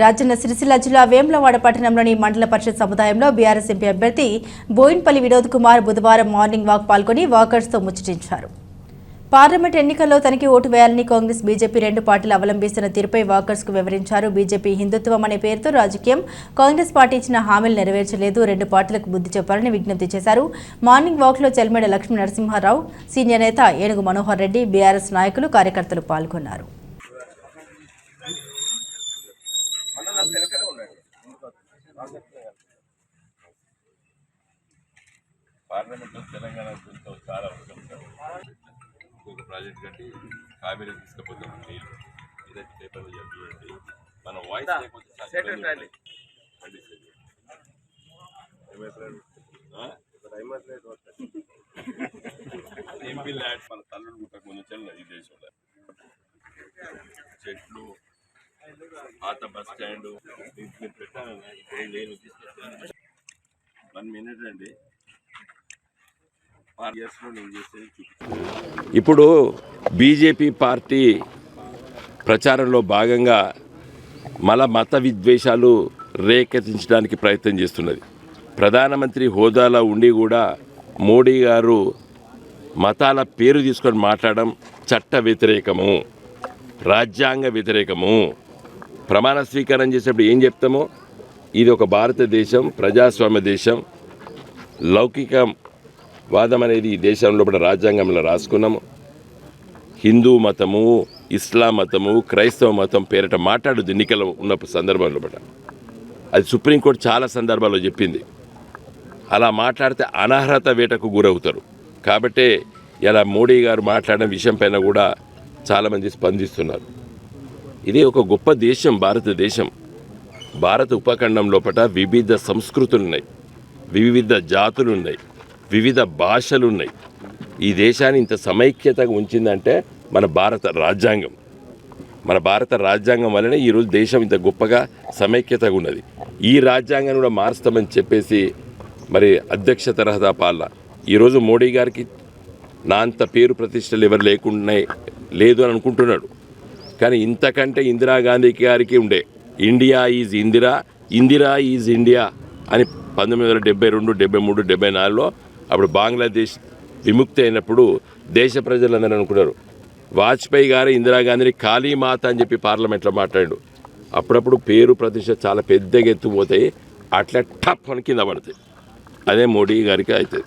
రాజన్న సిరిసిల్ల జిల్లా వేములవాడ పట్టణంలోని మండల పరిషత్ సముదాయంలో బీఆర్ఎస్ ఎంపీ అభ్యర్థి బోయిన్పల్లి వినోద్ కుమార్ బుధవారం మార్నింగ్ వాక్ పాల్గొని వాకర్స్తో ముచ్చటించారు. పార్లమెంట్ ఎన్నికల్లో తనకి ఓటు వేయాలని కాంగ్రెస్ బీజేపీ రెండు పార్టీలు అవలంబిస్తున్న తీరుపై వాకర్స్కు వివరించారు. బీజేపీ హిందుత్వం అనే పేరుతో రాజకీయం, కాంగ్రెస్ పార్టీ ఇచ్చిన హామీలు నెరవేర్చలేదు, రెండు పార్టీలకు బుద్ధి చెప్పాలని విజ్ఞప్తి చేశారు. మార్నింగ్ వాక్లో చెల్మేడ లక్ష్మీ నరసింహారావు, సీనియర్ నేత ఏనుగు మనోహర్ రెడ్డి, బీఆర్ఎస్ నాయకులు, కార్యకర్తలు పాల్గొన్నారు. పార్లమెంట్లో తెలంగాణ చాలా ఒక ప్రాజెక్ట్ కట్టి కావేరీ తీసుకుపోతాం నీళ్ళు ఇదైతే పేపర్లో చెప్పి మన వాయిస్ ఎంపీ ల్యాడ్ మన తల్లుడు ముట్టకు ముందు చెల్లె ఈ దేశంలో చెట్లు పాత బస్ స్టాండ్ పెట్టాను. నేను 1 మినిట్ అండి. ఇప్పుడు బీజేపీ పార్టీ ప్రచారంలో భాగంగా మత విద్వేషాలు రేకెత్తించడానికి ప్రయత్నం చేస్తున్నది. ప్రధానమంత్రి హోదాలో ఉండి కూడా మోడీ గారు మతాల పేరు తీసుకొని మాట్లాడడం చట్ట వ్యతిరేకము, రాజ్యాంగ వ్యతిరేకము. ప్రమాణ స్వీకారం చేసేటప్పుడు ఏం చెప్తామో, ఇది ఒక భారతదేశం, ప్రజాస్వామ్య దేశం, లౌకిక వాదం అనేది ఈ దేశంలో రాజ్యాంగంలో రాసుకున్నాము. హిందూ మతము, ఇస్లాం మతము, క్రైస్తవ మతం పేరిట మాట్లాడదు ఎన్నికలు ఉన్న సందర్భంలో అది సుప్రీంకోర్టు చాలా సందర్భాల్లో చెప్పింది. అలా మాట్లాడితే అనర్హత వేటకు గురవుతారు. కాబట్టే ఇలా మోడీ గారు మాట్లాడిన విషయం పైన కూడా చాలామంది స్పందిస్తున్నారు. ఇది ఒక గొప్ప దేశం భారతదేశం. భారత ఉపఖండం లోపల వివిధ సంస్కృతులు ఉన్నాయి, వివిధ జాతులు ఉన్నాయి, వివిధ భాషలు ఉన్నాయి. ఈ దేశాన్ని ఇంత సమైక్యతగా ఉంచిందంటే మన భారత రాజ్యాంగం. మన భారత రాజ్యాంగం వల్లనే ఈరోజు దేశం ఇంత గొప్పగా సమైక్యతగా ఉన్నది. ఈ రాజ్యాంగాన్ని కూడా మారుస్తామని చెప్పేసి మరి అధ్యక్ష తరహా పాలన ఈరోజు మోడీ గారికి నా అంత పేరు ప్రతిష్టలు ఎవరు లేదు అని అనుకుంటున్నాడు. కానీ ఇంతకంటే ఇందిరాగాంధీ గారికి ఉండే India is Indira, Indira is India అని 1972, 73, 74లో అప్పుడు బంగ్లాదేశ్ విముక్తి అయినప్పుడు దేశ ప్రజలందరూ అనుకున్నారు వాజ్పేయి గారు ఇందిరాగాంధీని కాళీమాత అని చెప్పి పార్లమెంట్లో మాట్లాడాడు. అప్పుడప్పుడు పేరు ప్రతిష్ట చాలా పెద్దగా ఎత్తుపోతాయి, అట్లా టప్ అని కింద పడతాయి. అదే మోడీ గారికి అవుతుంది.